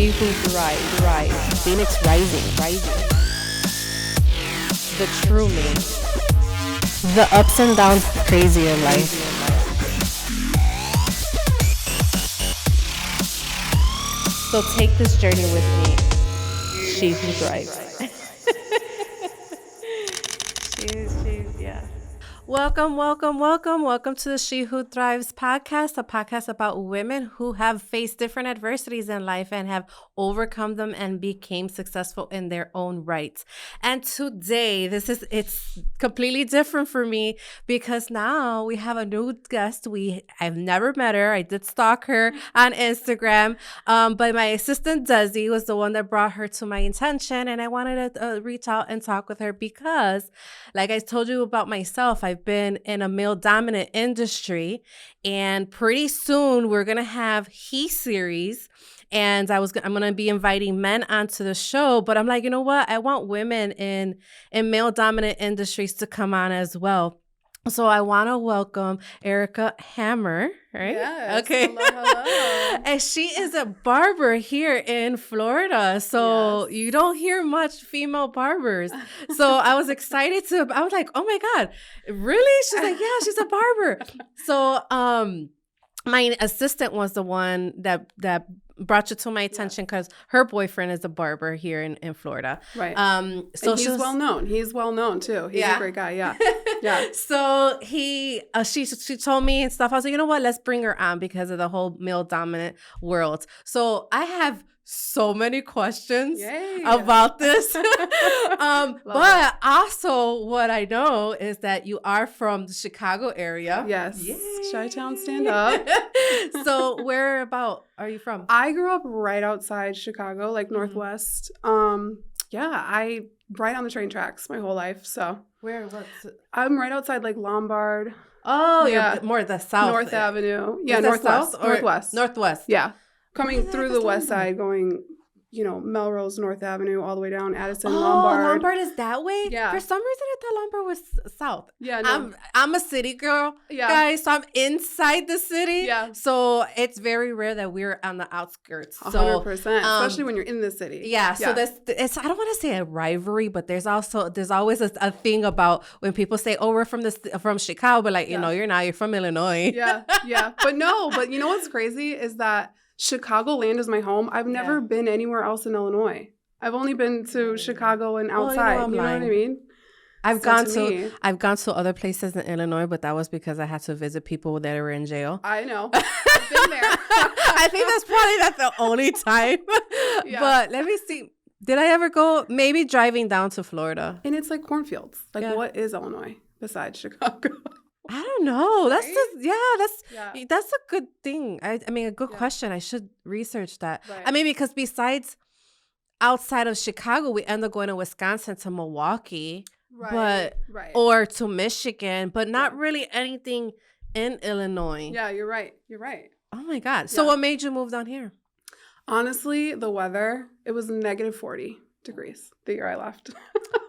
She who thrives. Phoenix rising. The true me. The ups and downs crazy in life. So take this journey with me. She who thrives. Yeah. Welcome to the She Who Thrives podcast, a podcast about women who have faced different adversities in life and have overcome them and became successful in their own rights. And today, it's completely different for me because now we have a new guest. I've never met her. I did stalk her on Instagram, but my assistant Desi was the one that brought her to my attention, and I wanted to reach out and talk with her because, like I told you about myself, I've been in a male-dominant industry, and pretty soon we're gonna have He series, and I'm gonna be inviting men onto the show. But I'm like, you know what? I want women in male-dominant industries to come on as well. So I want to welcome Erika Hammer, right? Yes. Okay. Hello. And she is a barber here in Florida. So Yes. you don't hear much female barbers. So I was excited I was like, oh my God, really? She's like, yeah, she's a barber. So my assistant was the one that brought you to my attention because her boyfriend is a barber here in Florida. Right. So and he's well known. He's well known too. He's a great guy. Yeah. Yeah. So she told me and stuff. I was like, you know what? Let's bring her on because of the whole male dominant world. So I have so many questions about this. But also what I know is that you are from the Chicago area. Yes. Chi-Town, stand up. So where about are you from? I grew up right outside Chicago, like Northwest. I right on the train tracks my whole life. So I'm right outside like Lombard. Oh, you're more the south. North Avenue. Yeah, Is Northwest. South or Northwest. Northwest. Yeah. Coming through the west side, going, Melrose, North Avenue, all the way down Addison, Lombard. Lombard is that way? Yeah. For some reason, I thought Lombard was south. Yeah, no. I'm a city girl, guys, so I'm inside the city. Yeah. So it's very rare that we're on the outskirts. 100%, especially when you're in the city. Yeah, so it's I don't want to say a rivalry, but there's always a thing about when people say, oh, we're from Chicago, but you're not, you're from Illinois. Yeah. But you know what's crazy is that Chicagoland is my home. I've never been anywhere else in Illinois. I've only been to Chicago and outside. You know what I mean? I've gone to other places in Illinois, but that was because I had to visit people that were in jail. I know. I've been there. I think that's probably the only time. Yeah. But let me see. Did I ever go maybe driving down to Florida? And it's like cornfields. What is Illinois besides Chicago? I don't know. Right? That's a good thing. I mean, a good question. I should research that. Right. I mean, because besides outside of Chicago, we end up going to Wisconsin, to Milwaukee, or to Michigan, but not really anything in Illinois. Yeah, you're right. Oh my God. So what made you move down here? Honestly, the weather, it was negative 40 degrees the year I left.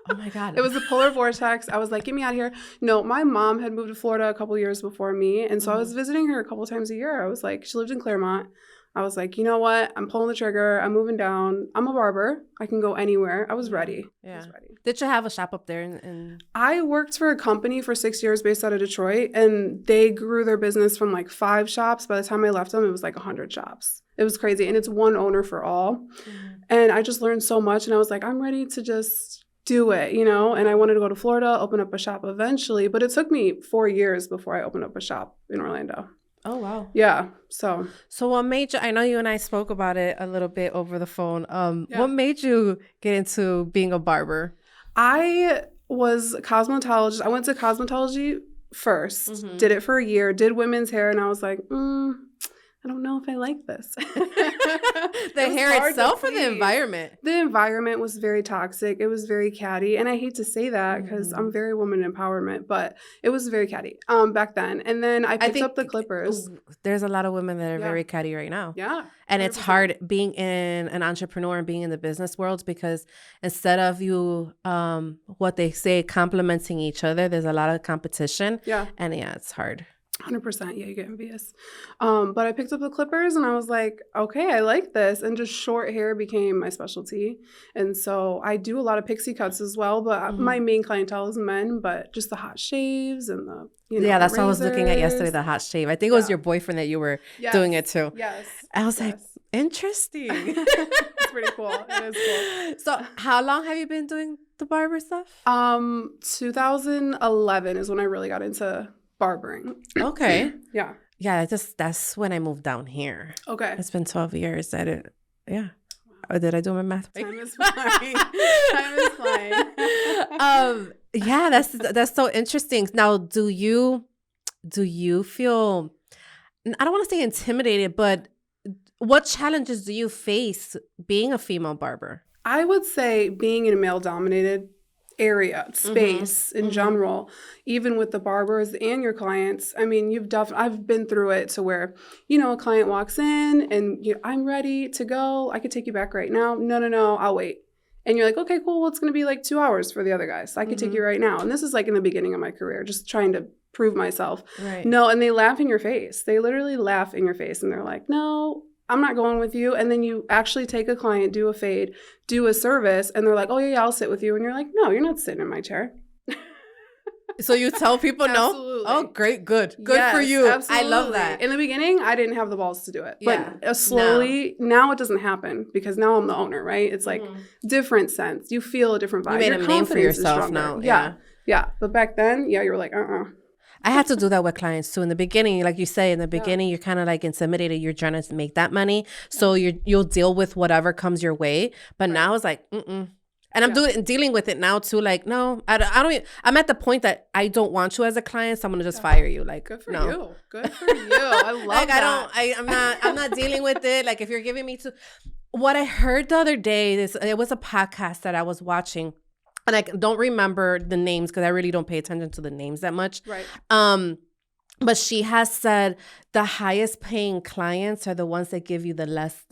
Oh my God. It was a polar vortex. I was like, get me out of here. No, my mom had moved to Florida a couple years before me. And so I was visiting her a couple times a year. I was like, she lived in Claremont. I was like, you know what? I'm pulling the trigger. I'm moving down. I'm a barber. I can go anywhere. I was ready. Yeah. Did you have a shop up there? I worked for a company for 6 years based out of Detroit, and they grew their business from like 5 shops. By the time I left them, it was like 100 shops. It was crazy. And it's one owner for all. Mm-hmm. And I just learned so much. And I was like, I'm ready to just do it, and I wanted to go to Florida, open up a shop eventually, but it took me 4 years before I opened up a shop in Orlando. Oh, wow. Yeah. So what made you, I know you and I spoke about it a little bit over the phone. What made you get into being a barber? I was a cosmetologist. I went to cosmetology first, did it for a year, did women's hair, and I was like, I don't know if I like this. The hair itself or the environment? The environment was very toxic. It was very catty. And I hate to say that because I'm very woman empowerment, but it was very catty back then. And then I picked up the clippers. There's a lot of women that are very catty right now. Yeah. And 100%. It's hard being an entrepreneur and being in the business world because instead of you, what they say, complimenting each other, there's a lot of competition. Yeah. And it's hard. 100%. Yeah, you get envious. But I picked up the clippers and I was like, okay, I like this. And just short hair became my specialty. And so I do a lot of pixie cuts as well. But my main clientele is men, but just the hot shaves and the, yeah, that's the what I was looking at yesterday, the hot shave. I think it was your boyfriend that you were doing it to. Yes. I was like, interesting. It's pretty cool. It is cool. So how long have you been doing the barber stuff? 2011 is when I really got into barbering. Okay. Yeah. Yeah, that's when I moved down here. Okay. It's been 12 years. Yeah. Or did I do my math right? Time is flying. Time is flying. Yeah, that's so interesting. Now, do you feel, I don't want to say intimidated, but what challenges do you face being a female barber? I would say being in a male-dominated area, space in general, even with the barbers and your clients. I mean, I've been through it to where, a client walks in and I'm ready to go. I could take you back right now. No, I'll wait. And you're like, okay, cool. Well, it's going to be like 2 hours for the other guys. So I could take you right now. And this is like in the beginning of my career, just trying to prove myself. Right. No, and they laugh in your face. They literally laugh in your face and they're like, no, I'm not going with you. And then you actually take a client, do a fade, do a service, and they're like, oh, yeah, I'll sit with you. And you're like, no, you're not sitting in my chair. So you tell people no? Absolutely. Oh, great. Good Yes, for you. Absolutely. I love that. In the beginning, I didn't have the balls to do it. Yeah. But slowly, now it doesn't happen because now I'm the owner, right? It's like different sense. You feel a different vibe. You made Your a name for confidence is yourself stronger. now. Yeah. But back then, you were like, I had to do that with clients too. In the beginning, like you say, you're kind of like intimidated. You're trying to make that money. So you'll deal with whatever comes your way. But now it's like, And I'm dealing with it now too. Like, no, I don't. I'm at the point that I don't want you as a client, so I'm gonna just fire you. Like, good for no. you. Good for you. I love like, that. I'm not dealing with it. Like, if you're giving me what I heard the other day, it was a podcast that I was watching, and I don't remember the names because I really don't pay attention to the names that much. Right. But she has said the highest paying clients are the ones that give you the less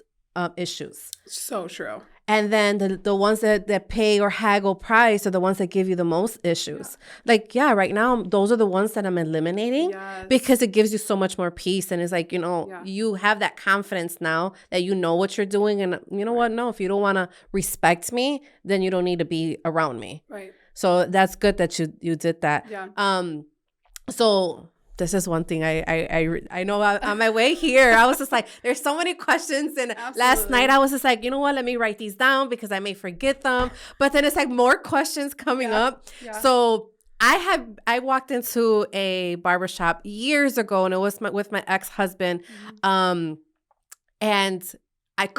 issues. So true. And then the ones that pay or haggle price are the ones that give you the most issues. Like, right now, those are the ones that I'm eliminating because it gives you so much more peace. And it's like, you have that confidence now that you know what you're doing. And you know what? No, if you don't want to respect me, then you don't need to be around me. Right. So that's good that you did that. Yeah. So this is one thing I know on my way here. I was just like, there's so many questions. And last night I was just like, you know what? Let me write these down because I may forget them. But then it's like more questions coming up. Yeah. So I walked into a barbershop years ago and it was with my ex-husband. And I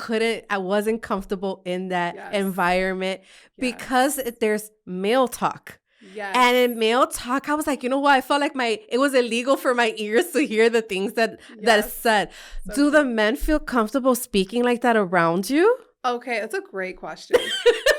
wasn't comfortable in that environment because there's male talk. Yes. And in male talk, I was like, you know what? I felt like it was illegal for my ears to hear the things that is said. So do the men feel comfortable speaking like that around you? Okay, that's a great question.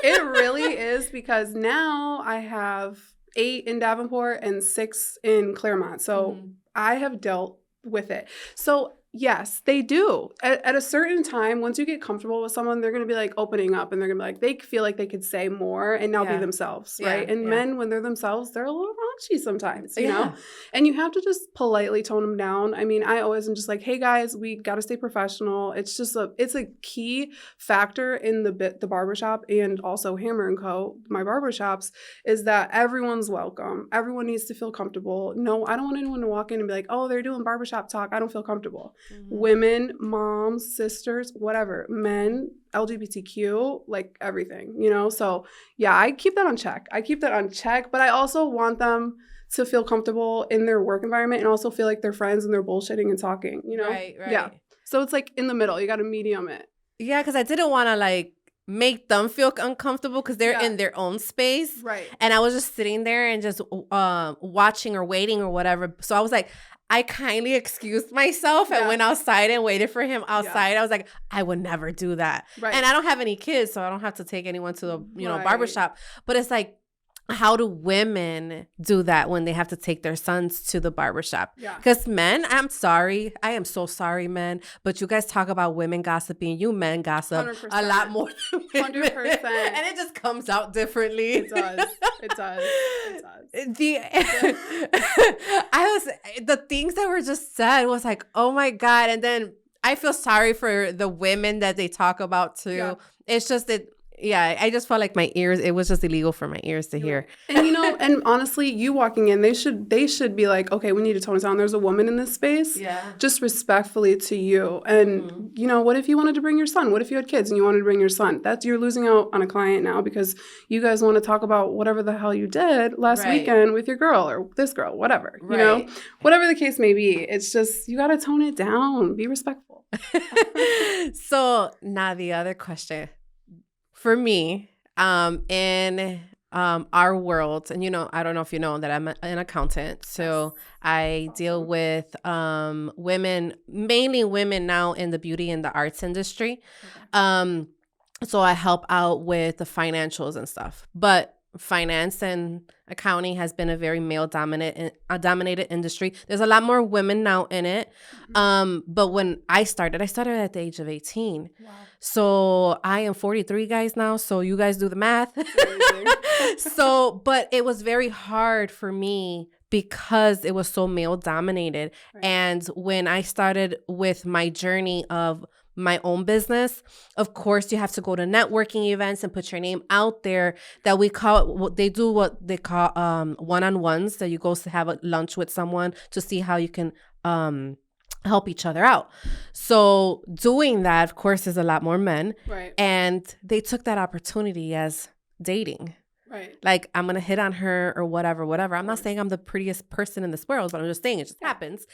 It really is because now I have 8 in Davenport and 6 in Claremont. So I have dealt with it. So yes, they do. At a certain time, once you get comfortable with someone, they're going to be like opening up and they're going to be like, they feel like they could say more and now be themselves, right? And men, when they're themselves, they're a little raunchy sometimes, you know? And you have to just politely tone them down. I mean, I always am just like, hey guys, we got to stay professional. It's just it's a key factor in the barbershop and also Hammer & Co., my barbershops, is that everyone's welcome. Everyone needs to feel comfortable. No, I don't want anyone to walk in and be like, oh, they're doing barbershop talk. I don't feel comfortable. Women, moms, sisters, whatever, men, LGBTQ, like everything, So I keep that on check. But I also want them to feel comfortable in their work environment and also feel like they're friends and they're bullshitting and talking, Right. Yeah. So it's like in the middle. You got to medium it. Yeah, because I didn't want to like make them feel uncomfortable because they're in their own space. Right. And I was just sitting there and just watching or waiting or whatever. So I was like, I kindly excused myself and went outside and waited for him outside. I was like, I would never do that. Right. And I don't have any kids, so I don't have to take anyone to the barbershop. But it's like, how do women do that when they have to take their sons to the barbershop? Yeah. Because men, I'm sorry. I am so sorry, men. But you guys talk about women gossiping. You men gossip 100%. a lot more than women. 100%. And it just comes out differently. It does. It does. It does. The things that were just said was like, oh my God. And then I feel sorry for the women that they talk about too. Yeah. It's just that. Yeah, I just felt like my ears, it was just illegal for my ears to hear. And and honestly, you walking in, they should be like, okay, we need to tone it down. There's a woman in this space. Yeah. Just respectfully to you. And, what if you wanted to bring your son? What if you had kids and you wanted to bring your son? You're losing out on a client now because you guys want to talk about whatever the hell you did last weekend with your girl or this girl, whatever, whatever the case may be. It's just, you got to tone it down. Be respectful. So now the other question. For me, in our world, and I don't know if you know that I'm an accountant, so I deal with women, mainly women now in the beauty and the arts industry. Okay. So I help out with the financials and stuff, but finance and accounting has been a very male-dominated industry. There's a lot more women now in it. But when I started at the age of 18. Wow. So I am 43, guys, now. So you guys do the math. But it was very hard for me because it was so male-dominated. Right. And when I started with my journey of my own business, of course, you have to go to networking events and put your name out there. That we call what they call one-on-ones. That you go to have a lunch with someone to see how you can help each other out. So doing that, of course, is a lot more men, right? And they took that opportunity as dating. Right. Like, I'm going to hit on her or whatever. I'm not saying I'm the prettiest person in this world, but I'm just saying it just happens.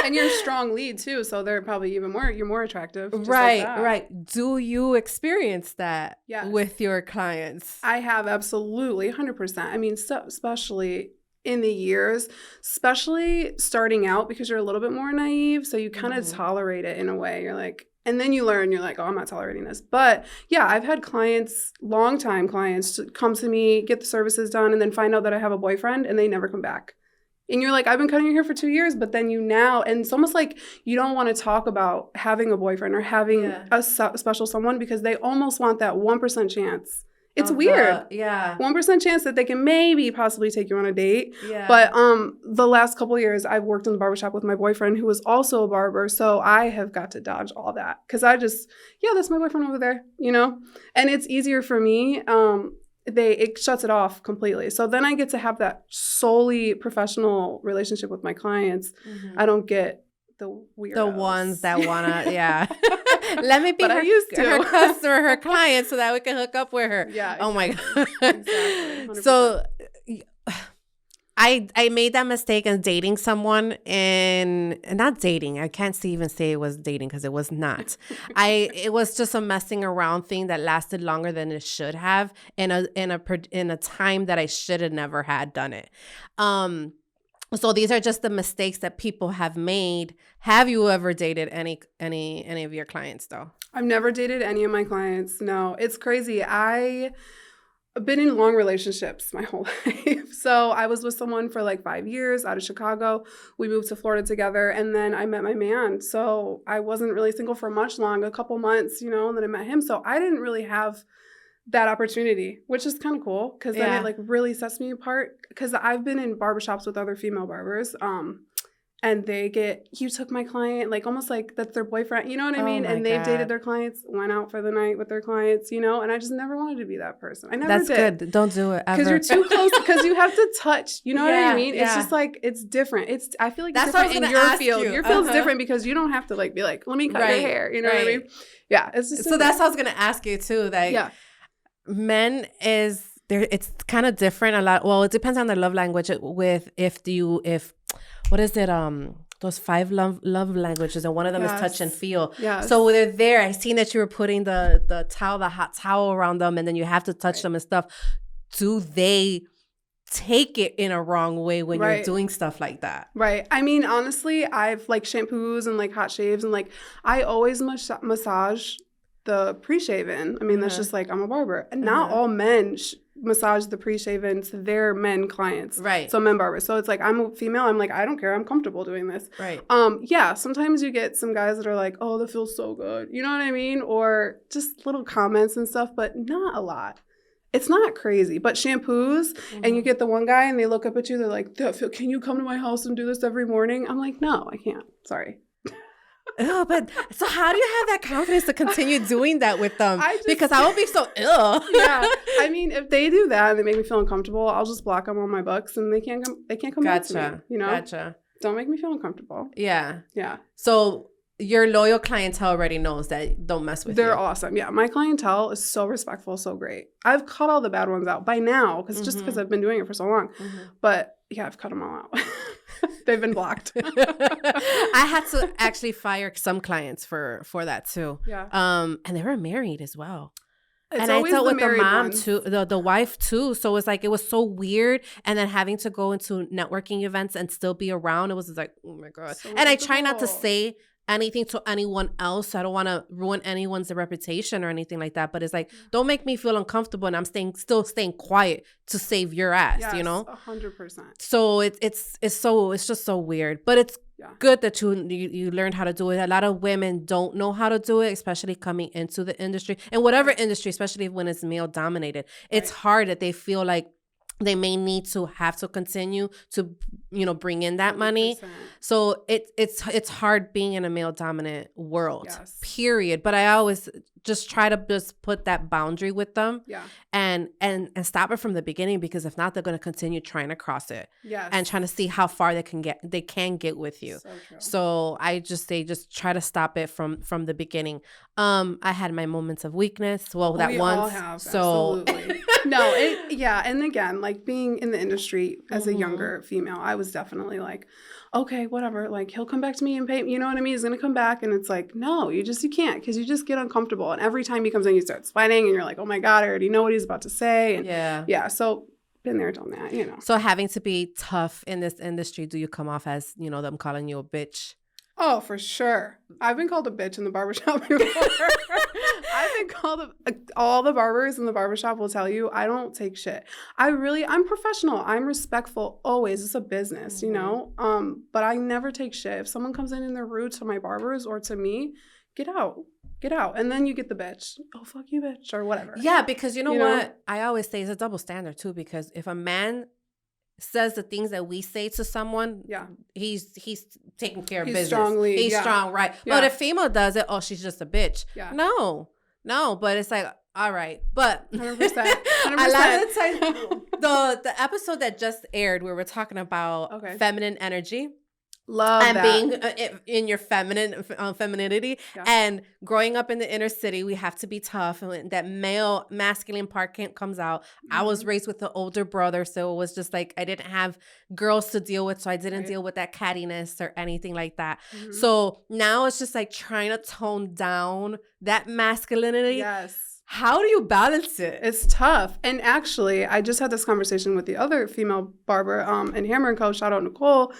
And you're a strong lead too, so they're probably you're more attractive. Right, like right. Do you experience that with your clients? I have, absolutely, 100%. I mean, especially in the years, especially starting out, because you're a little bit more naive, so you kind of tolerate it in a way. You're like, and then you learn, you're like, oh, I'm not tolerating this. But yeah, I've had clients, longtime clients, come to me, get the services done, and then find out that I have a boyfriend, and they never come back. And you're like, I've been cutting your hair for 2 years, but then and it's almost like you don't want to talk about having a boyfriend or having a special someone, because they almost want that 1% chance. It's weird. 1% chance that they can maybe possibly take you on a date. Yeah. But the last couple of years, I've worked in the barbershop with my boyfriend, who was also a barber. So I have got to dodge all that, because I just, that's my boyfriend over there, And it's easier for me. It shuts it off completely. So then I get to have that solely professional relationship with my clients. Mm-hmm. I don't get the weirdos. The ones that wanna, Let me be her customer, her client, so that we can hook up with her. Yeah. Exactly. Oh my God. Exactly. So I made that mistake in dating someone, and not dating. I can't even say it was dating, because it was not. It was just a messing around thing that lasted longer than it should have, in a time that I should have never had done it. So these are just the mistakes that people have made. Have you ever dated any of your clients though? I've never dated any of my clients. No, it's crazy. I've been in long relationships my whole life. So I was with someone for like 5 years out of Chicago. We moved to Florida together, and then I met my man. So I wasn't really single for much long, a couple months, and then I met him. So I didn't really have that opportunity, which is kind of cool, because then it like really sets me apart, because I've been in barbershops with other female barbers, and you took my client, like almost like that's their boyfriend, you know what I mean? And they've dated their clients, went out for the night with their clients, and I just never wanted to be that person. I never did. That's good. Don't do it ever. Because you're too close, because you have to touch, you know what I mean? It's just like, it's different. I feel like it's different in your field. Your field's different, because you don't have to like be like, let me cut your hair, you know what I mean? Yeah. It's just so that's what I was going to ask you too. Like, men is there, it's kind of different a lot. Well, it depends on the love language with what is it? Those 5 love languages, and one of them is touch and feel. Yes. So they're there. I seen that you were putting the hot towel around them, and then you have to touch them and stuff. Do they take it in a wrong way when you're doing stuff like that? Right. I mean, honestly, I've like shampoos and like hot shaves, and like I always massage the pre-shaven. I mean, that's just like, I'm a barber. And not all men massage the pre-shaven to their men clients. Right. So men barbers. So it's like, I'm a female. I'm like, I don't care. I'm comfortable doing this. Right. Yeah, sometimes you get some guys that are like, oh, that feels so good. You know what I mean? Or just little comments and stuff, but not a lot. It's not crazy, but shampoos, and you get the one guy and they look up at you, they're like, can you come to my house and do this every morning? I'm like, no, I can't. Sorry. Oh, but so how do you have that confidence to continue doing that with them? Because I would be so ill. Yeah. I mean, if they do that and they make me feel uncomfortable, I'll just block them on my books and they can't come back to me. You know? Gotcha. Don't make me feel uncomfortable. Yeah. Yeah. So your loyal clientele already knows that don't mess with you. They're awesome. Yeah. My clientele is so respectful, so great. I've cut all the bad ones out by now because I've been doing it for so long. But yeah, I've cut them all out. They've been blocked. I had to actually fire some clients for that too. Yeah. And they were married as well. It's and I dealt with the mom ones. too, the wife too. So it's like, it was so weird. And then having to go into networking events and still be around, it was just like, oh my God. So and I try not to say anything to anyone else. I don't want to ruin anyone's reputation or anything like that. But it's like, don't make me feel uncomfortable. And I'm still staying quiet to save your ass, yes, you know? 100%. So it's just so weird. But it's good that you learned how to do it. A lot of women don't know how to do it, especially coming into the industry. And whatever industry, especially when it's male dominated. It's hard that they feel like they may need to have to continue to, bring in that 100%. Money. So it's hard being in a male dominant world, period. But I always just try to just put that boundary with them and stop it from the beginning, because if not, they're going to continue trying to cross it and trying to see how far they can get with you. So I just say, just try to stop it from the beginning. I had my moments of weakness. Well, that we once. All have, so absolutely. No, and again, like being in the industry as a younger female, I was definitely like, okay, whatever, like he'll come back to me and pay, you know what I mean? He's going to come back, and it's like, no, you can't, because you just get uncomfortable. And every time he comes in, you start sweating and you're like, oh my God, I already know what he's about to say. And yeah. So been there, done that, So having to be tough in this industry, do you come off as, them calling you a bitch? Oh, for sure. I've been called a bitch in the barbershop before. I've been called all the barbers in the barbershop will tell you, I don't take shit. I'm professional. I'm respectful always. It's a business, but I never take shit. If someone comes in and they're rude to my barbers or to me, get out. And then you get the bitch. Oh, fuck you, bitch, or whatever. Yeah, because you know what? I always say it's a double standard too, because if a man says the things that we say to someone, he's taking care of business. He's strong, right? Yeah. But if female does it, oh, she's just a bitch. Yeah. No, but it's like, all right, but 100%. I love the episode that just aired where we're talking about feminine energy. Love and that. Being in your femininity and growing up in the inner city, we have to be tough, and that masculine part comes out. I was raised with an older brother, so it was just like I didn't have girls to deal with, so I didn't deal with that cattiness or anything like that. So now it's just like trying to tone down that masculinity. Yes. How do you balance it? It's tough. And actually, I just had this conversation with the other female barber and Hammer and Co. Shout out Nicole.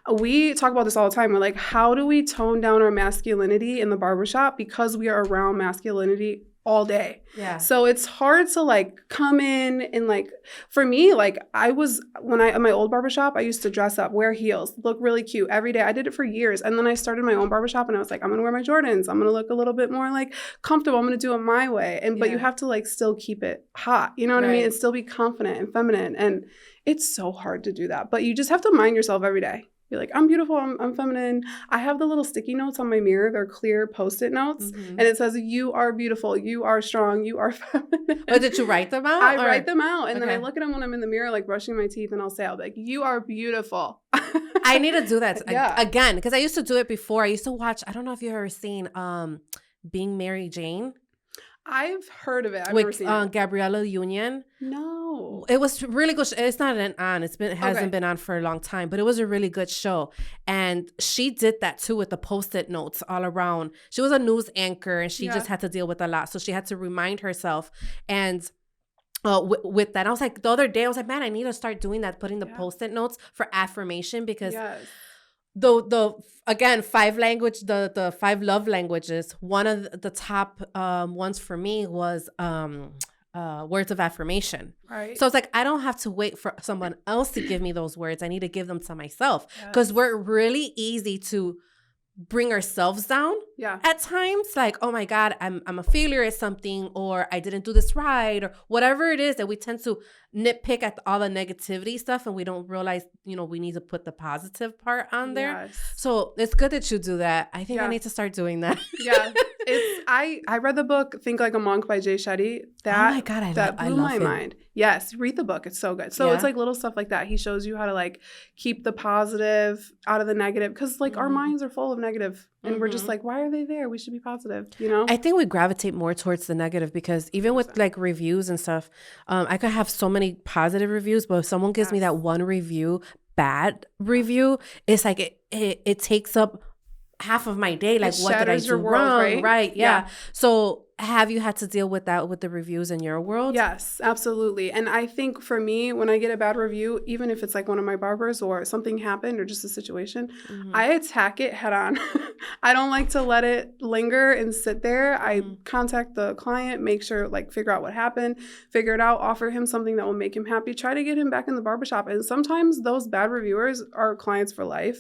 We talk about this all the time. We're like, how do we tone down our masculinity in the barbershop? Because we are around masculinity all day. Yeah. So it's hard to like come in and like, for me, like at my old barbershop, I used to dress up, wear heels, look really cute every day. I did it for years. And then I started my own barbershop and I was like, I'm going to wear my Jordans. I'm going to look a little bit more like comfortable. I'm going to do it my way. But you have to like still keep it hot. You know what I mean? And still be confident and feminine. And it's so hard to do that. But you just have to mind yourself every day. You're like, I'm beautiful, I'm feminine. I have the little sticky notes on my mirror. They're clear Post-it notes. And it says, you are beautiful, you are strong, you are feminine. But did you write them out? I write them out. And then I look at them when I'm in the mirror, like brushing my teeth, and I'll be like, you are beautiful. I need to do that again, because I used to do it before. I used to watch, I don't know if you've ever seen Being Mary Jane. I've heard of it. I've never seen it. Gabriella Union. No. It was really good. It's not on. It hasn't been on for a long time, but it was a really good show. And she did that too with the Post-it notes all around. She was a news anchor and she just had to deal with a lot. So she had to remind herself. And with that, I was like, the other day, I was like, man, I need to start doing that, putting the Post-it notes for affirmation, because the again, the 5 love languages, one of the top ones for me was words of affirmation. Right. So it's like, I don't have to wait for someone else to give me those words. I need to give them to myself, Yes. because we're really easy to bring ourselves down Yeah. at times. Like, oh my God, I'm a failure at something, or I didn't do this right, or whatever it is that we tend to nitpick at all the negativity stuff, and we don't realize, we need to put the positive part on there. Yes. So it's good that you do that. I think I Yeah. need to start doing that. Yeah. I read the book Think Like a Monk by Jay Shetty. That, oh my God, that blew my mind. Yes, read the book. It's so good. So it's like little stuff like that. He shows you how to like keep the positive out of the negative, because like our minds are full of negative, and we're just like, why are they there? We should be positive, I think we gravitate more towards the negative, because even with like reviews and stuff, I could have so many positive reviews, but if someone gives me that one bad review, it's like it takes up half of my day. Like, what did I do wrong? Right. Yeah. So have you had to deal with that with the reviews in your world? Yes, absolutely. And I think for me, when I get a bad review, even if it's like one of my barbers or something happened or just a situation, I attack it head on. I don't like to let it linger and sit there. I contact the client, make sure, like, figure out what happened, figure it out, offer him something that will make him happy, try to get him back in the barbershop. And sometimes those bad reviewers are clients for life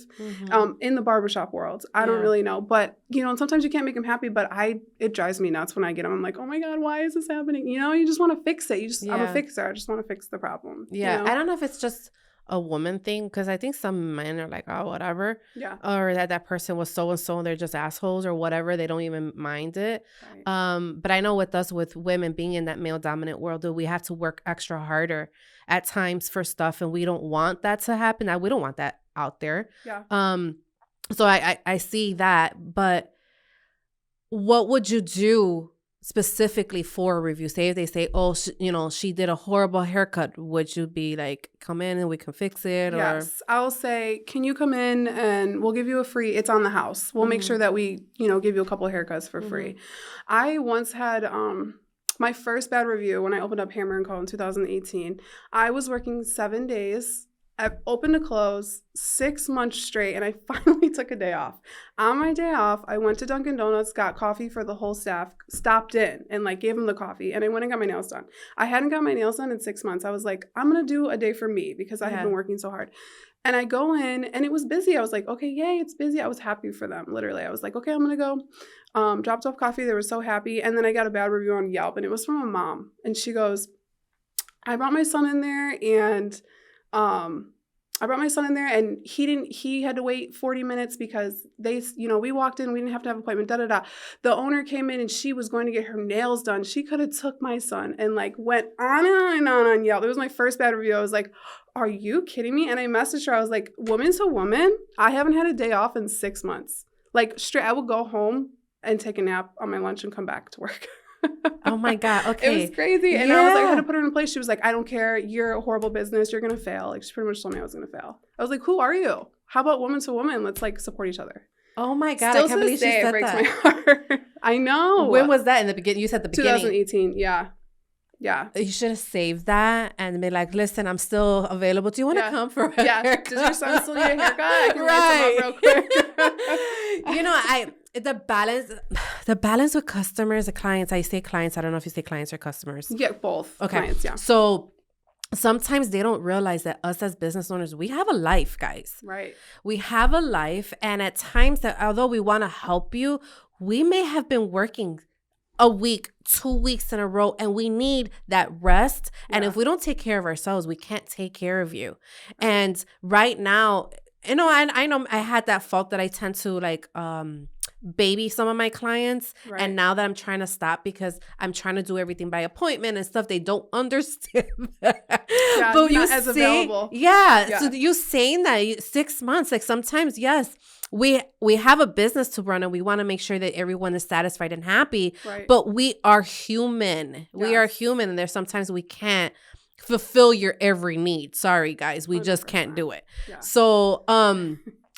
in the barbershop world. I don't really know. But, sometimes you can't make him happy, but it drives me nuts when I get them. I'm like, oh my God, why is this happening? You just want to fix it. I'm a fixer. I just want to fix the problem. Yeah. I don't know if it's just a woman thing, because I think some men are like, oh, whatever. Yeah. Or that person was so-and-so and they're just assholes or whatever. They don't even mind it. Right. But I know with women being in that male dominant world, we have to work extra harder at times for stuff, and we don't want that to happen. We don't want that out there. Yeah. So I see that, but what would you do specifically for a review? Say if they say, oh, she did a horrible haircut, would you be like, come in and we can fix it? Yes, I'll say, can you come in and we'll give you a free, it's on the house. We'll make sure that we, give you a couple of haircuts for free. I once had my first bad review when I opened up Hammer & Co. in 2018. I was working 7 days. I opened to close 6 months straight, and I finally took a day off. On my day off, I went to Dunkin' Donuts, got coffee for the whole staff, stopped in and gave them the coffee, and I went and got my nails done. I hadn't got my nails done in 6 months. I was like, I'm going to do a day for me because I had been working so hard. And I go in and it was busy. I was like, okay, yay, it's busy. I was happy for them. Literally, I was like, okay, I'm going to go. Dropped off coffee. They were so happy. And then I got a bad review on Yelp, and it was from a mom. And she goes, I brought my son in there and he had to wait 40 minutes because we walked in, we didn't have to have an appointment, The owner came in and she was going to get her nails done. She could have took my son and went on and on Yelp. It was my first bad review. I was like, are you kidding me? And I messaged her. I was like, woman to woman, I haven't had a day off in 6 months. Straight, I would go home and take a nap on my lunch and come back to work. Oh my God. Okay. It was crazy. And I was like, I had to put her in place. She was like, I don't care. You're a horrible business. You're going to fail. She pretty much told me I was going to fail. I was like, who are you? How about woman to woman? Let's support each other. Oh my God. Still I can't believe she said it breaks that. my heart. I know. When was that? In the beginning? You said the beginning. 2018. Yeah. Yeah. You should have saved that and be like, listen, I'm still available. Do you want to come for a haircut? Does your son still need a haircut? I can write some up real quick. The balance with customers, the clients, I say clients, I don't know if you say clients or customers. Yeah, both. Okay. Clients, yeah. So sometimes they don't realize that us as business owners, we have a life, guys. Right. We have a life. And at times that although we want to help you, we may have been working a week, 2 weeks in a row, and we need that rest. And if we don't take care of ourselves, we can't take care of you. And right now, I know I had that fault that I tend to baby some of my clients. Right. And now that I'm trying to stop because I'm trying to do everything by appointment and stuff, they don't understand that. Yeah, but not as available. Yeah. So you saying that 6 months, sometimes, yes, we have a business to run and we want to make sure that everyone is satisfied and happy. Right. But we are human. Yes. We are human. And there's sometimes we can't fulfill your every need. Sorry, guys. We 100%. Just can't do it. Yeah. So,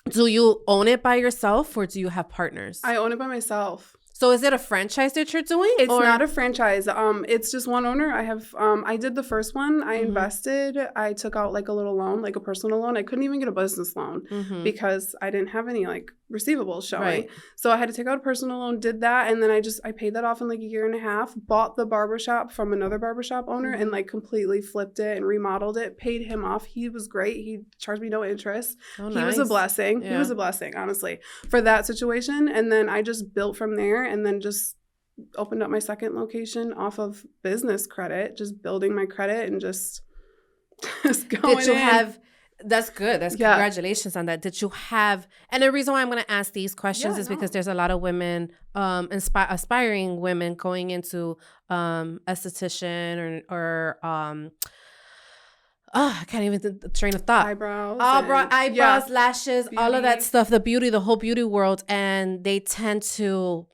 do you own it by yourself or do you have partners? I own it by myself. So is it a franchise that you're doing? It's not a franchise. It's just one owner. I did the first one. I invested. I took out like a little loan, like a personal loan. I couldn't even get a business loan because I didn't have any like receivables showing. Right. So I had to take out a personal loan, did that. And then I paid that off in like a year and a half, bought the barbershop from another barbershop owner and like completely flipped it and remodeled it, paid him off. He was great. He charged me no interest. Oh, nice. He was a blessing. Yeah. He was a blessing, honestly, for that situation. And then I just built from there and then just opened up my second location off of business credit, just building my credit and just going Did you have... That's good. Congratulations on that. Did you have, and the reason why I'm going to ask these questions is because there's a lot of women, aspiring women going into esthetician or I can't even train of thought. Eyebrows, lashes, beauty. All of that stuff, the whole beauty world. And they tend to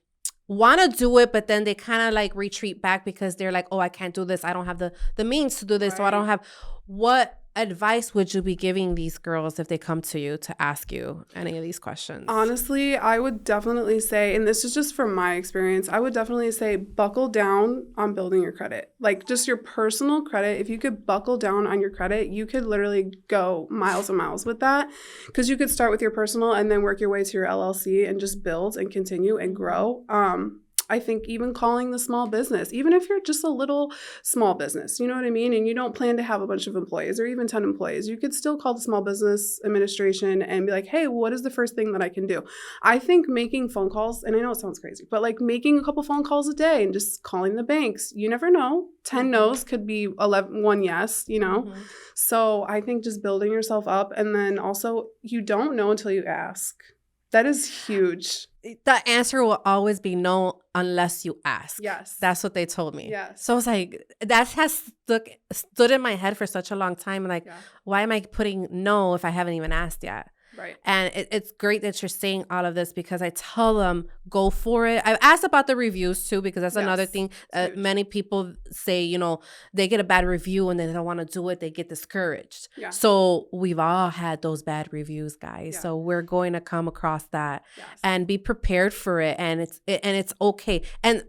want to do it, but then they kind of like retreat back because they're like, oh, I can't do this. I don't have the means to do this. Right. So I don't have. What advice would you be giving these girls if they come to you to ask you any of these questions? Honestly, I would definitely say, and this is just from my experience, I would definitely say buckle down on building your credit. Like just your personal credit. If you could buckle down on your credit, you could literally go miles and miles with that, because you could start with your personal and then work your way to your LLC and just build and continue and grow. I think even calling the small business, even if you're just a little small business, you know what I mean? And you don't plan to have a bunch of employees or even 10 employees, you could still call the small business administration and be like, hey, what is the first thing that I can do? I think making phone calls, and I know it sounds crazy, but like making a couple phone calls a day and just calling the banks, you never know. 10 no's could be 1 yes, you know? Mm-hmm. So I think just building yourself up, and then also you don't know until you ask. That is huge. The answer will always be no unless you ask. Yes. That's what they told me. Yes. So it's like, that has stood in my head for such a long time. Like, why am I putting no if I haven't even asked yet? Right. And it's great that you're saying all of this, because I tell them, go for it. I've asked about the reviews too, because that's another thing. Many people say, you know, they get a bad review and they don't want to do it. They get discouraged. Yeah. So we've all had those bad reviews, guys. Yeah. So we're going to come across that and be prepared for it. And it's okay. And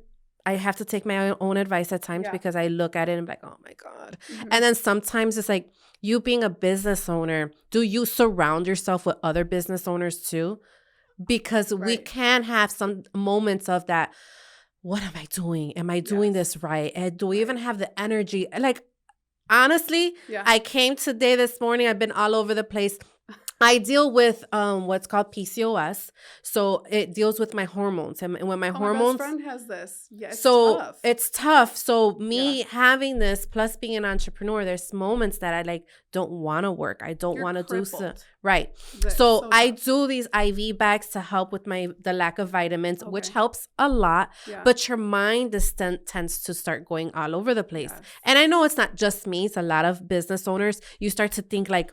I have to take my own advice at times because I look at it and I'm like, oh my God. Mm-hmm. And then sometimes it's like, you being a business owner, do you surround yourself with other business owners too? Because we can have some moments of that. What am I doing? Am I doing this right? And do we even have the energy? Like, honestly, I came today, this morning, I've been all over the place. I deal with what's called PCOS. So it deals with my hormones. And when my hormones... My best friend has this. Yeah, it's tough. It's tough. So me having this, plus being an entrepreneur, there's moments that I like don't want to work. I don't want to do so. Right. So I do these IV bags to help with the lack of vitamins, which helps a lot. Yeah. But your mind tends to start going all over the place. Yes. And I know it's not just me. It's a lot of business owners. You start to think like,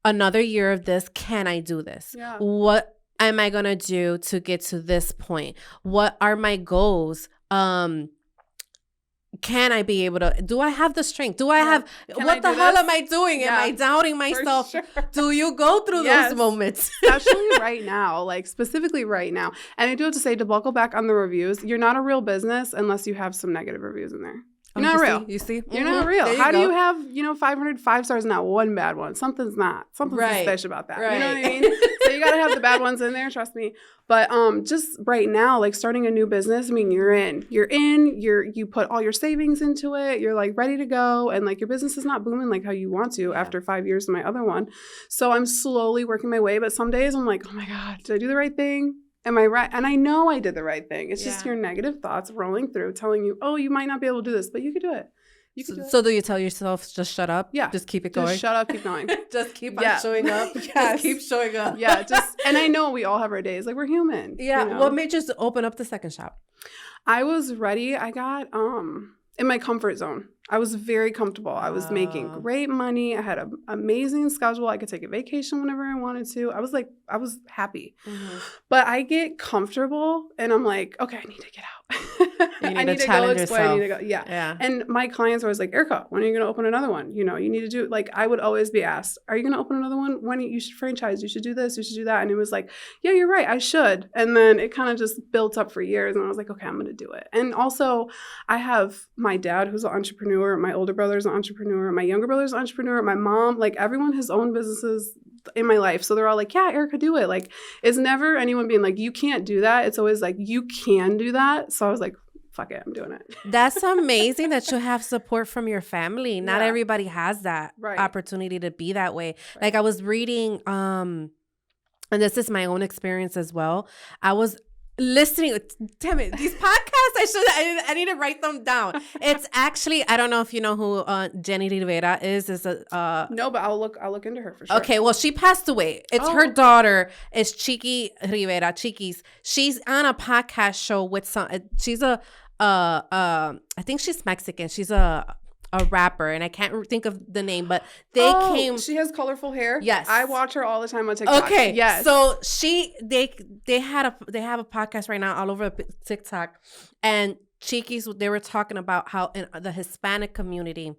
another year of this, can I do this? Yeah. What am I going to do to get to this point? What are my goals? Can I be able to, do I have the strength? Do I have, what the hell am I doing? Am I doubting myself? Sure. Do you go through those moments? Especially right now, like specifically right now. And I do have to say, to buckle back on the reviews, you're not a real business unless you have some negative reviews in there. You're not real. You see? You're not real. How do you have, 500 5 stars and not one bad one? Something's suspicious about that. Right. You know what I mean? So you got to have the bad ones in there, trust me. But just right now, like starting a new business, I mean, you put all your savings into it. You're like ready to go. And like your business is not booming like how you want to after 5 years of my other one. So I'm slowly working my way. But some days I'm like, oh my God, did I do the right thing? Am I right? And I know I did the right thing. It's just your negative thoughts rolling through telling you, oh, you might not be able to do this, but you could do it. So do you tell yourself, just shut up? Yeah. Just keep it going? Just shut up, keep going. Just keep on showing up. Yes. Just keep showing up. Yeah. And I know we all have our days. Like, we're human. Yeah. What made you open up the second shop? I was ready. I got in my comfort zone. I was very comfortable. I was making great money. I had an amazing schedule. I could take a vacation whenever I wanted to. I was happy. Mm-hmm. But I get comfortable and I'm like, okay, I need to get out. I need to go explore. I need to go. Yeah. And my clients are always like, Erika, when are you going to open another one? You need to do, like, I would always be asked, are you going to open another one? When you should franchise, you should do this, you should do that. And it was like, yeah, you're right, I should. And then it kind of just built up for years. And I was like, okay, I'm going to do it. And also I have my dad who's an entrepreneur. My older brother's an entrepreneur. My younger brother's an entrepreneur. My mom, like everyone has owned businesses in my life. So they're all like, yeah, Erika, do it. Like, it's never anyone being like, you can't do that. It's always like, you can do that. So I was like, fuck it, I'm doing it. That's amazing that you have support from your family. Not everybody has that opportunity to be that way. Right. Like I was reading, and this is my own experience as well. I was listening. Damn it, these podcasts, I need to write them down. It's actually, I don't know if you know who Jenny Rivera is. No, but I'll look into her for sure. Okay, well, she passed away. It's her daughter is Chiqui Rivera, Chiquis. She's on a podcast show with she's I think she's Mexican. She's a rapper, and I can't think of the name, but they came. She has colorful hair. Yes, I watch her all the time on TikTok. Okay, yes. So they have a podcast right now all over TikTok, and Chiquis, they were talking about how in the Hispanic community.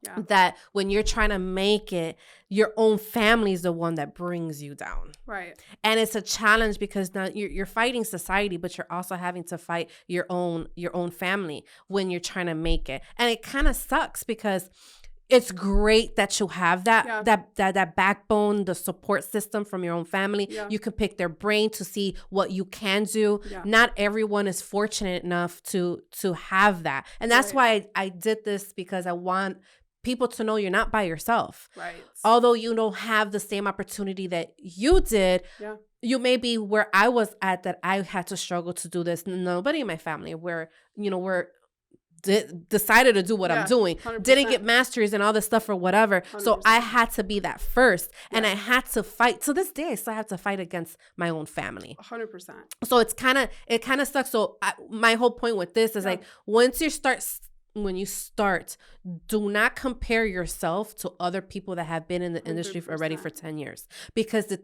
Yeah. That when you're trying to make it, your own family is the one that brings you down. Right. And it's a challenge because now you're fighting society, but you're also having to fight your own family when you're trying to make it. And it kind of sucks because it's great that you have that backbone, the support system from your own family. Yeah. You can pick their brain to see what you can do. Yeah. Not everyone is fortunate enough to have that. And that's why I did this, because I want people to know you're not by yourself. Right. Although you don't have the same opportunity that you did, you may be where I was at, that I had to struggle to do this. Nobody in my family we're decided to do what I'm doing, 100%. Didn't get masters and all this stuff or whatever. 100%. So I had to be that first, and I had to fight. To this day, I still have to fight against my own family. 100%. So it kind of sucks. So my whole point with this is like, when you start, do not compare yourself to other people that have been in the industry already for 10 years, because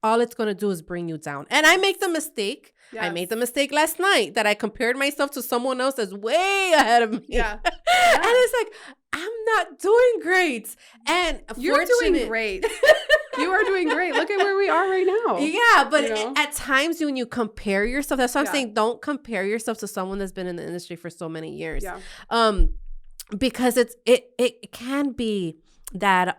all it's going to do is bring you down. And I make the mistake. Yes. I made the mistake last night that I compared myself to someone else that's way ahead of me. Yeah. And it's like, I'm not doing great. And you're doing great. You are doing great. Look at where we are right now. Yeah, but at times when you compare yourself, that's what I'm saying. Don't compare yourself to someone that's been in the industry for so many years. Yeah. Because it can be that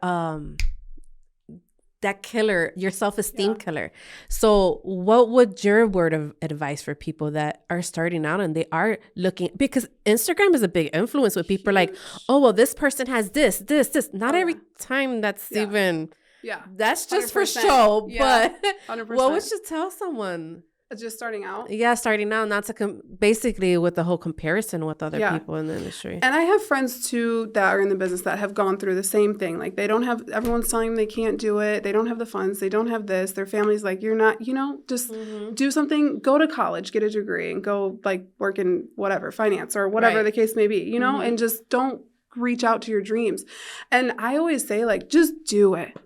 that killer, your self-esteem killer. So what would your word of advice for people that are starting out and they are looking, because Instagram is a big influence with people. Like, oh, well, this person has this. Not every time that's even... Yeah, that's just 100%. For show. But 100%. What would you tell someone just starting out? Yeah, starting out, not to basically with the whole comparison with other people in the industry. And I have friends too that are in the business that have gone through the same thing. Like, they don't have, everyone's telling them they can't do it. They don't have the funds. They don't have this. Their family's like, you're not, just do something. Go to college, get a degree, and go like work in whatever, finance or whatever the case may be. And just don't reach out to your dreams. And I always say, like, just do it.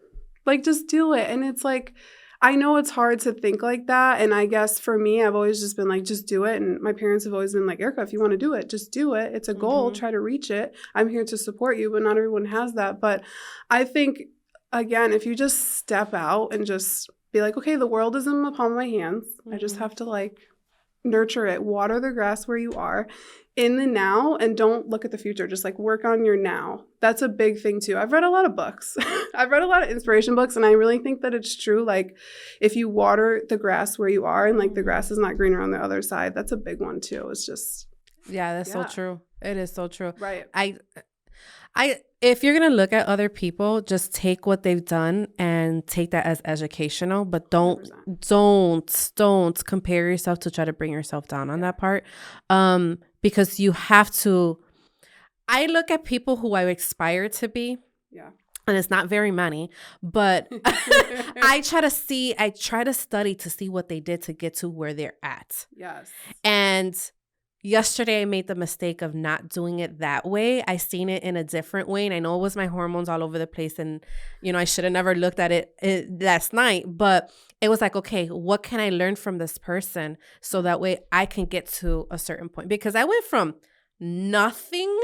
Like, just do it. And it's like, I know it's hard to think like that. And I guess for me, I've always just been like, just do it. And my parents have always been like, Erika, if you want to do it, just do it. It's a goal. Try to reach it. I'm here to support you, but not everyone has that. But I think, again, if you just step out and just be like, okay, the world is in the palm of my hands. I just have to like nurture it, water the grass where you are in the now, and don't look at the future. Just like work on your now. That's a big thing too. I've read a lot of books. I've read a lot of inspiration books, and I really think that it's true. Like, if you water the grass where you are, and like the grass is not greener on the other side, that's a big one too. It's just that's so true. It is so true. Right. I if you're gonna look at other people, just take what they've done and take that as educational, but don't compare yourself to try to bring yourself down on that part. Because you have to. I look at people who I aspire to be. Yeah. And it's not very many, but I try to study to see what they did to get to where they're at. Yes. And yesterday I made the mistake of not doing it that way. I seen it in a different way. And I know it was my hormones all over the place. And, I should have never looked at it last night. But it was like, okay, what can I learn from this person? So that way I can get to a certain point. Because I went from nothing,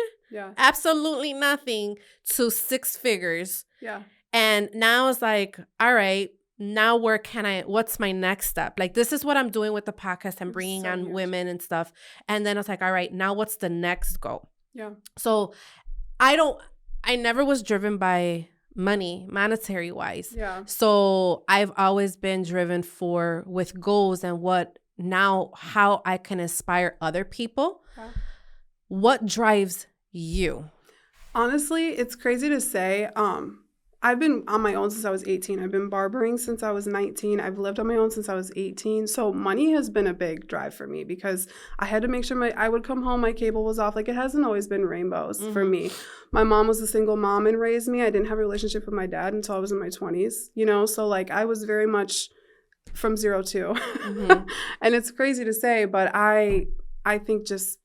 absolutely nothing, to 6 figures. Yeah. And now it's like, all right, now what's my next step? Like, this is what I'm doing with the podcast and bringing on women and stuff. And then it's like, all right, now what's the next goal? Yeah. So I never was driven by money, monetary wise. Yeah. So I've always been driven with goals and how I can inspire other people. Yeah. What drives you? Honestly, it's crazy to say. I've been on my own since I was 18. I've been barbering since I was 19. I've lived on my own since I was 18. So money has been a big drive for me because I had to make sure I would come home, my cable was off. Like, it hasn't always been rainbows for me. My mom was a single mom and raised me. I didn't have a relationship with my dad until I was in my 20s, So like I was very much from 0 to. And it's crazy to say, but I think just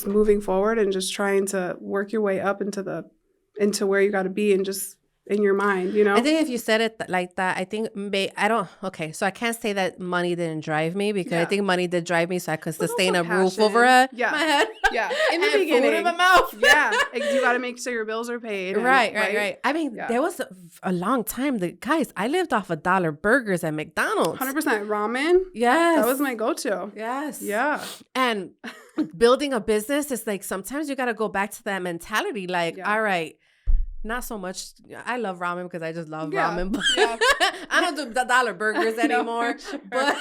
moving forward and just trying to work your way up into where you got to be and just in your mind, I think if you said it like that, I think so I can't say that money didn't drive me because I think money did drive me so I could sustain a roof over my head. Yeah. In the beginning. Food in my mouth. Yeah. You got to make sure your bills are paid. Right. I mean, there was a long time guys, I lived off $1 burgers at McDonald's. 100% ramen. Yes. That was my go-to. Yes. Yeah. And building a business is like, sometimes you got to go back to that mentality. Like, all right, not so much. I love ramen because I just love ramen. But I don't do the dollar burgers anymore. No, sure. But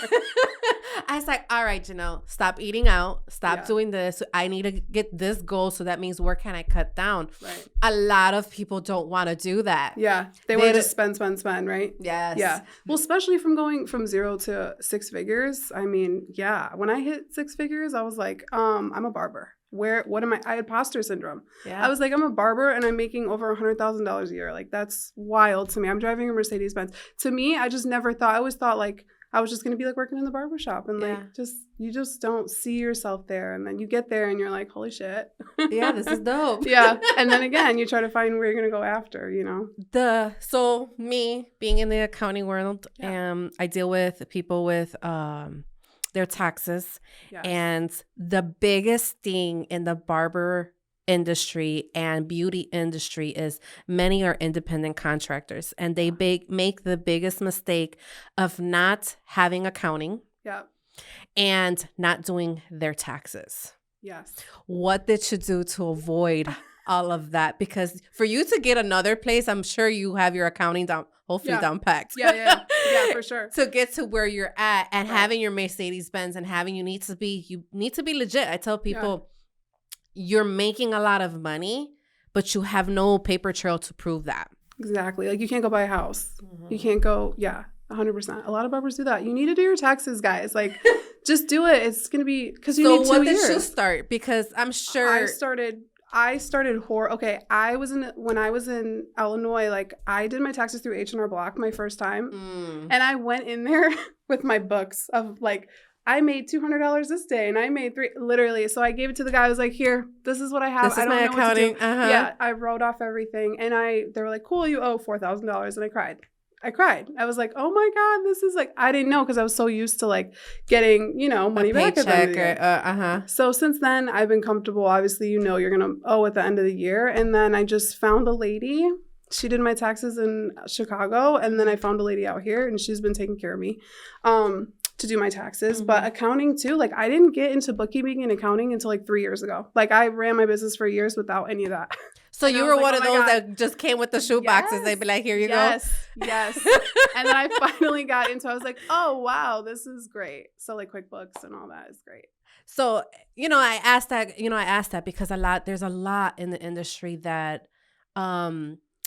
I was like, all right, Janell, stop eating out. Stop doing this. I need to get this goal. So that means where can I cut down? Right. A lot of people don't want to do that. Yeah. They want to just spend, right? Yes. Yeah. Well, especially from going from 0 to 6 figures. I mean, when I hit 6 figures, I was like, I'm a barber. What am I? I had imposter syndrome. Yeah. I was like, I'm a barber and I'm making over $100,000 a year. Like, that's wild to me. I'm driving a Mercedes Benz. To me, I just never thought, I always thought like I was just going to be like working in the barbershop and like, you just don't see yourself there. And then you get there and you're like, holy shit. Yeah, this is dope. Yeah. And then again, you try to find where you're going to go after, So me being in the accounting world, I deal with people with, their taxes. Yes. And the biggest thing in the barber industry and beauty industry is many are independent contractors and they make the biggest mistake of not having accounting and not doing their taxes. Yes. What did you do to avoid all of that? Because for you to get another place, I'm sure you have your accounting down. Hopefully down packed. Yeah, for sure. To get to where you're at and having your Mercedes Benz and you need to be legit. I tell people you're making a lot of money, but you have no paper trail to prove that. Exactly. Like, you can't go buy a house. You can't go, 100%. A lot of barbers do that. You need to do your taxes, guys. Like, just do it. It's going to be, because you need 2 years. So what did you start? Because I'm sure. I started when I was in Illinois, like, I did my taxes through H&R Block my first time. And I went in there with my books of like, I made $200 this day and I made literally. So I gave it to the guy. I was like, here, this is what I have. This is my accounting. What to do. Yeah. I wrote off everything. And they were like, cool, you owe $4,000. And I cried. I was like, oh my God, this is like, I didn't know because I was so used to like getting, money back at the end of the year. So since then, I've been comfortable. Obviously, you're going to owe at the end of the year. And then I just found a lady. She did my taxes in Chicago. And then I found a lady out here and she's been taking care of me to do my taxes. But accounting too, like, I didn't get into bookkeeping and accounting until like 3 years ago. Like, I ran my business for years without any of that. So you were one of those that just came with the shoe boxes. They'd be like, here you go. Yes. And then I finally got into, I was like, oh, wow, this is great. So like QuickBooks and all that is great. So, I asked that because there's a lot in the industry that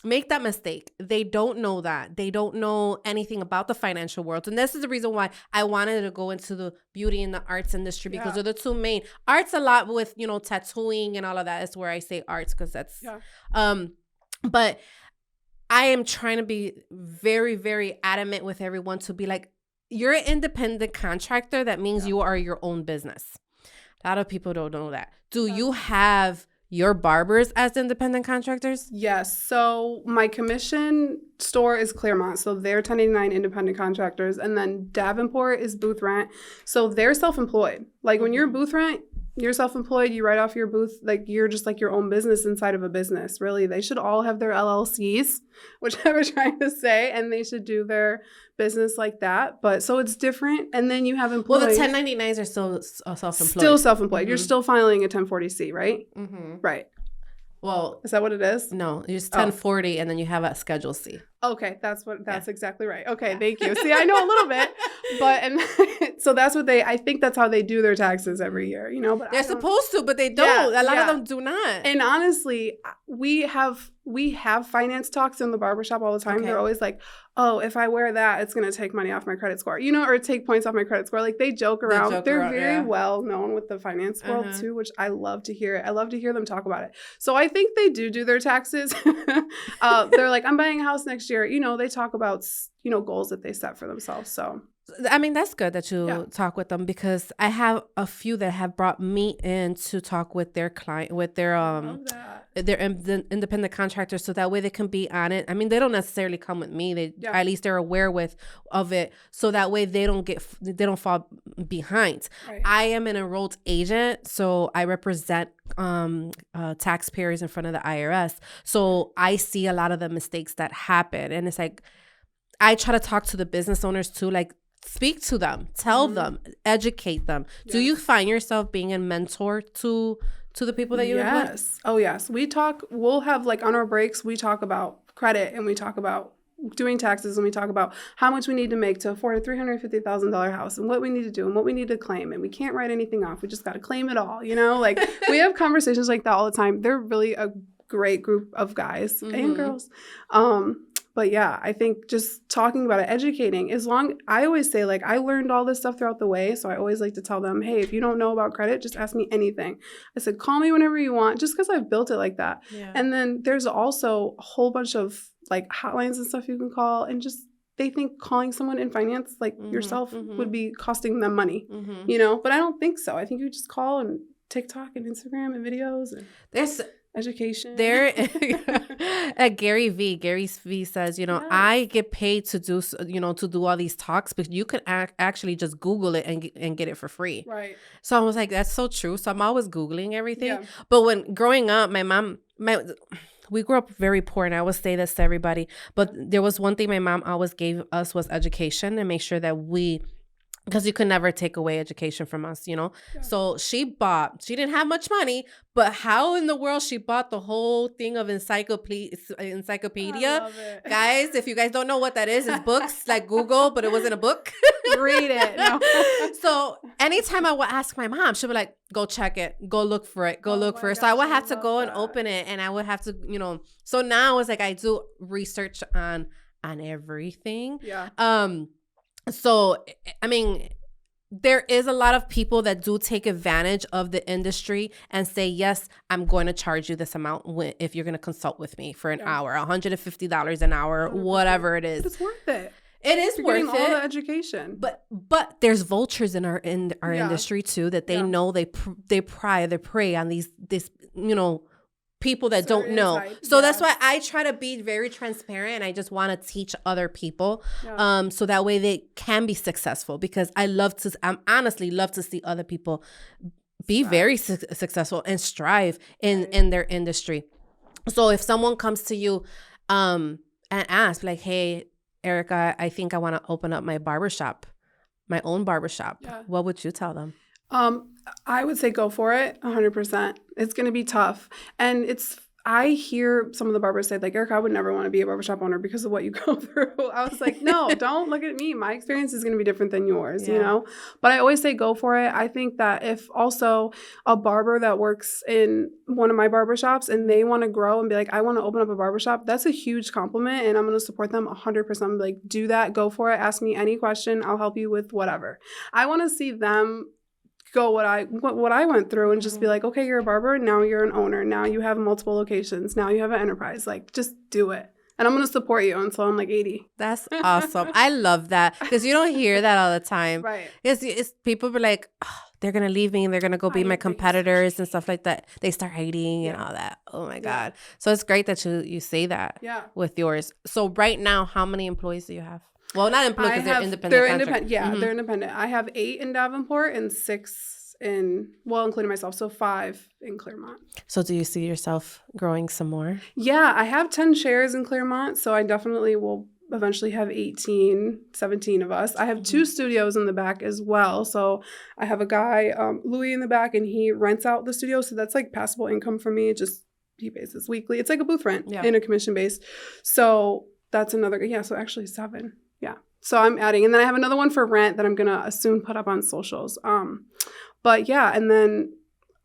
make that mistake. They don't know that. They don't know anything about the financial world. And this is the reason why I wanted to go into the beauty and the arts industry because they're the two main. Arts a lot with, tattooing and all of that is where I say arts because that's but I am trying to be very, very adamant with everyone to be like, you're an independent contractor. That means you are your own business. A lot of people don't know that. Do you have your barbers as independent contractors? Yes. So my commission store is Claremont. So they're 1099 independent contractors. And then Davenport is booth rent. So they're self-employed. Like when you're booth rent, you're self-employed, you write off your booth, like you're just like your own business inside of a business, really. They should all have their LLCs, which I was trying to say, and they should do their business like that. But so it's different. And then you have employees. Well, the 1099s are still self-employed. Still self-employed. You're still filing a 1040C, right? Right. Well, is that what it is? No, it's 1040 and then you have a Schedule C. Okay, that's exactly right. Okay, thank you. See, I know a little bit, but and so that's what I think that's how they do their taxes every year, you know. But they're supposed to, but they don't. A lot of them do not. And honestly, we have finance talks in the barbershop all the time. Okay. They're always like, oh, if I wear that, it's going to take money off my credit score, you know, or take points off my credit score. Like they joke around. They're very well known with the finance world too, which I love to hear. I love to hear them talk about it. So I think they do their taxes. They're like, I'm buying a house next year. You know, they talk about, you know, goals that they set for themselves. So I mean, that's good that you talk with them, because I have a few that have brought me in to talk with their client, with their independent contractors, so that way they can be on it. I mean, they don't necessarily come with me. They at least they're aware of it, so that way they don't fall behind. Right. I am an enrolled agent, so I represent taxpayers in front of the IRS. So I see a lot of the mistakes that happen, and it's like I try to talk to the business owners too, like. Speak to them, tell them, educate them. Yes. Do you find yourself being a mentor to the people that you employ? Yes. Oh, yes. We'll have like on our breaks, we talk about credit and we talk about doing taxes and we talk about how much we need to make to afford a $350,000 house and what we need to do and what we need to claim. And we can't write anything off. We just got to claim it all, you know? Like we have conversations like that all the time. They're really a great group of guys and girls. But yeah, I think just talking about it, educating, I always say, like, I learned all this stuff throughout the way. So I always like to tell them, hey, if you don't know about credit, just ask me anything. I said, call me whenever you want, just because I've built it like that. Yeah. And then there's also a whole bunch of like hotlines and stuff you can call, and just they think calling someone in finance like yourself would be costing them money, you know, but I don't think so. I think you just call and TikTok and Instagram and videos. And there's education. Gary V says, you know, I get paid to do all these talks, but you can actually just Google it and get it for free. Right. So I was like, that's so true. So I'm always Googling everything. Yeah. But when growing up, we grew up very poor, and I always say this to everybody, but there was one thing my mom always gave us was education, and make sure that because you could never take away education from us, you know? Yeah. So she didn't have much money, but how in the world she bought the whole thing of encyclopedia. I love it. Guys, if you guys don't know what that is, it's books like Google, but it wasn't a book. Read it. No. So anytime I would ask my mom, she'd be like, go check it, go look for it, look for it. So I would have to go and open it, and I would have to, you know, so now it's like I do research on everything. Yeah. So, I mean, there is a lot of people that do take advantage of the industry and say, yes, I'm going to charge you this amount if you're going to consult with me for an hour, $150 an hour, 100%. Whatever it is. It's worth it. It is worth it. All the education. But there's vultures in our industry too, that they know they prey on these you know, people that don't know. So that's why I try to be very transparent, and I just want to teach other people so that way they can be successful, because I honestly love to see other people be very successful and strive in their industry. So if someone comes to you and asks like, hey, Erika, I think I want to open up my own barbershop. What would you tell them? I would say go for it 100%. It's going to be tough. And I hear some of the barbers say, like, Erika, I would never want to be a barbershop owner because of what you go through. I was like, no, don't look at me. My experience is going to be different than yours, you know? But I always say go for it. I think that if also a barber that works in one of my barbershops and they want to grow and be like, I want to open up a barbershop, that's a huge compliment, and I'm going to support them 100%. I'm like, do that, go for it. Ask me any question. I'll help you with whatever. I want to see them go what I went through and just be like, okay, you're a barber, now you're an owner, now you have multiple locations, now you have an enterprise, like just do it. And I'm going to support you until I'm like 80. That's awesome. I love that, because you don't hear that all the time. Right. It's people be like, oh, they're going to leave me and they're going to go be my competitors and stuff like that. They start hating and all that. Oh my God. So it's great that you say that with yours. So right now, how many employees do you have? Well, not employees because they're independent. They're independent. Yeah, they're independent. I have 8 in Davenport and 6 including myself. So 5 in Claremont. So do you see yourself growing some more? Yeah, I have 10 shares in Claremont. So I definitely will eventually have 18, 17 of us. I have 2 studios in the back as well. So I have a guy, Louis, in the back, and he rents out the studio. So that's like passable income for me. He pays this weekly. It's like a booth rent in a commission base. So that's another, so actually 7. Yeah. So I'm adding, and then I have another one for rent that I'm going to soon put up on socials. But yeah, and then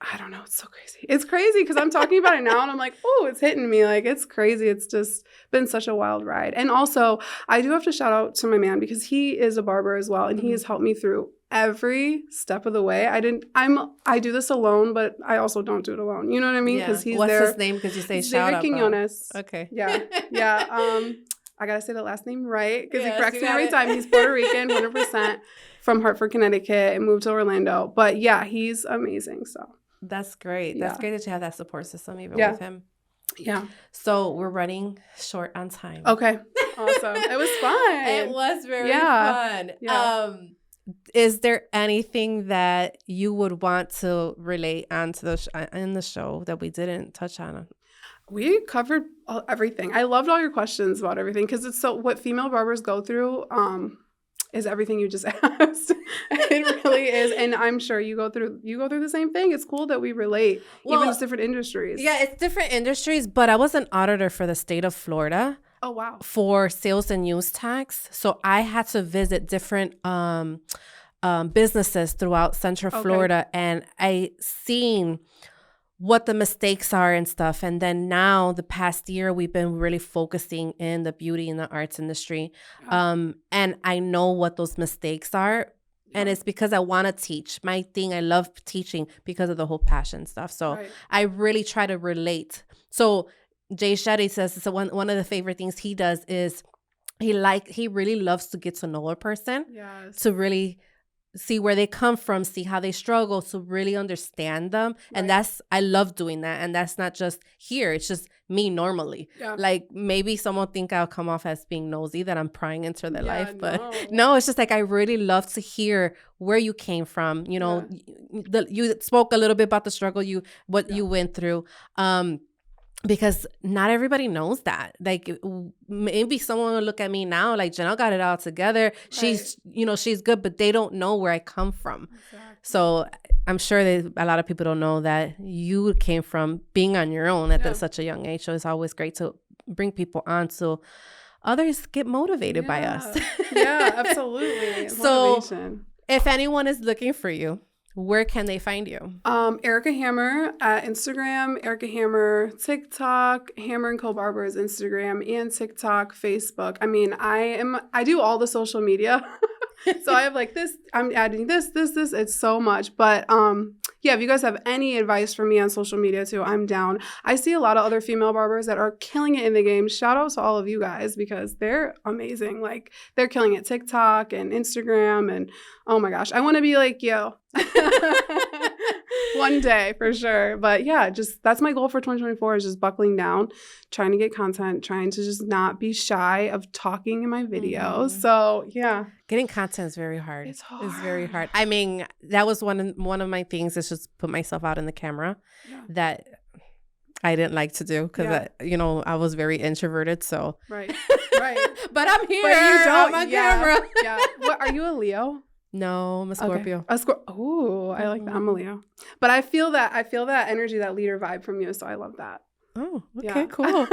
I don't know. It's so crazy. It's crazy because I'm talking about it now and I'm like, oh, it's hitting me. Like, it's crazy. It's just been such a wild ride. And also, I do have to shout out to my man because he is a barber as well. And he has helped me through every step of the way. I do this alone, but I also don't do it alone. You know what I mean? Because he's What's there. His name? Because you say shout out. Quiñones. Okay. Yeah. Yeah. I got to say the last name right because he corrects me every time. He's Puerto Rican, 100%, from Hartford, Connecticut, and moved to Orlando. But yeah, he's amazing. So. That's great. That's great that you have that support system even with him. Yeah. So we're running short on time. Okay. Awesome. It was fun. It was very fun. Yeah. Is there anything that you would want to relate onto in the show that we didn't touch on? We covered everything. I loved all your questions about everything because it's so what female barbers go through. Is everything you just asked. It really is. And I'm sure you go through the same thing. It's cool that we relate, even just different industries. Yeah, it's different industries, but I was an auditor for the state of Florida. Oh, wow. For sales and use tax. So I had to visit different businesses throughout Central Florida, and I seen what the mistakes are and stuff. And then now the past year, we've been really focusing in the beauty and the arts industry. And I know what those mistakes are. And it's because I want to teach. My thing, I love teaching because of the whole passion stuff. So I really try to relate. So Jay Shetty says, so one of the favorite things he does is he really loves to get to know a person. Yes. To really see where they come from, see how they struggle, to really understand them. And I love doing that. And that's not just here. It's just me normally. Yeah. Like maybe someone think I'll come off as being nosy, that I'm prying into their life. But no, it's just like I really love to hear where you came from. You know, you spoke a little bit about the struggle you went through. Because not everybody knows that. Like maybe someone will look at me now like Janell got it all together. She's good, but they don't know where I come from. Exactly. So I'm sure that a lot of people don't know that you came from being on your own at such a young age. So it's always great to bring people on so others get motivated by us. Yeah, absolutely. So if anyone is looking for you, where can they find you? Erika Hammer at Instagram, Erika Hammer, TikTok, Hammer & Co. Barbers, Instagram and TikTok, Facebook. I mean, I do all the social media. So I have like this, I'm adding this. It's so much. But if you guys have any advice for me on social media too, I'm down. I see a lot of other female barbers that are killing it in the game. Shout out to all of you guys because they're amazing. Like they're killing it. TikTok and Instagram and oh my gosh, I want to be like you. One day for sure. But yeah, that's my goal for 2024 is just buckling down, trying to get content, trying to just not be shy of talking in my videos. So yeah. Getting content is very hard. It's hard. It's very hard. I mean, that was one of my things is just put myself out in the camera that I didn't like to do because I was very introverted. So right. But I'm here. But you don't. I'm on camera. Yeah. What, are you a Leo? No, I'm a Scorpio. Okay. Oh, I like that. I'm a Leo. But I feel that energy, that leader vibe from you. So I love that. Oh, okay, cool.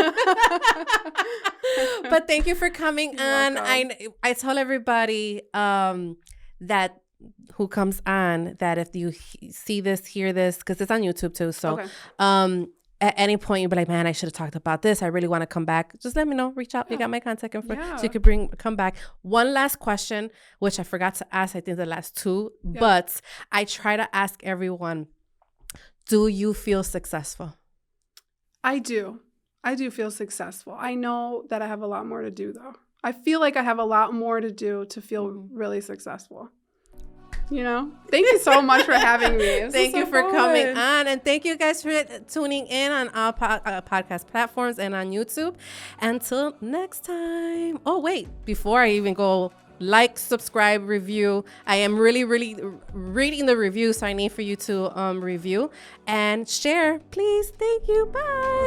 But thank you for coming on. I tell everybody that who comes on that if you see this, hear this, because it's on YouTube too. So at any point, you'll be like, man, I should have talked about this. I really want to come back. Just let me know. Reach out. You got my contact info. So you could come back. One last question, which I forgot to ask, I think the last 2. Yeah. But I try to ask everyone, do you feel successful? I do. I do feel successful. I know that I have a lot more to do, though. I feel like I have a lot more to do to feel really successful. you know. Thank you so much for having me. Thank you for coming on. And thank you guys for tuning in on our podcast platforms and on YouTube. Until next time. Oh, wait. Before I even go, like, subscribe, review. I am really, really reading the reviews, so I need for you to review and share. Please. Thank you. Bye.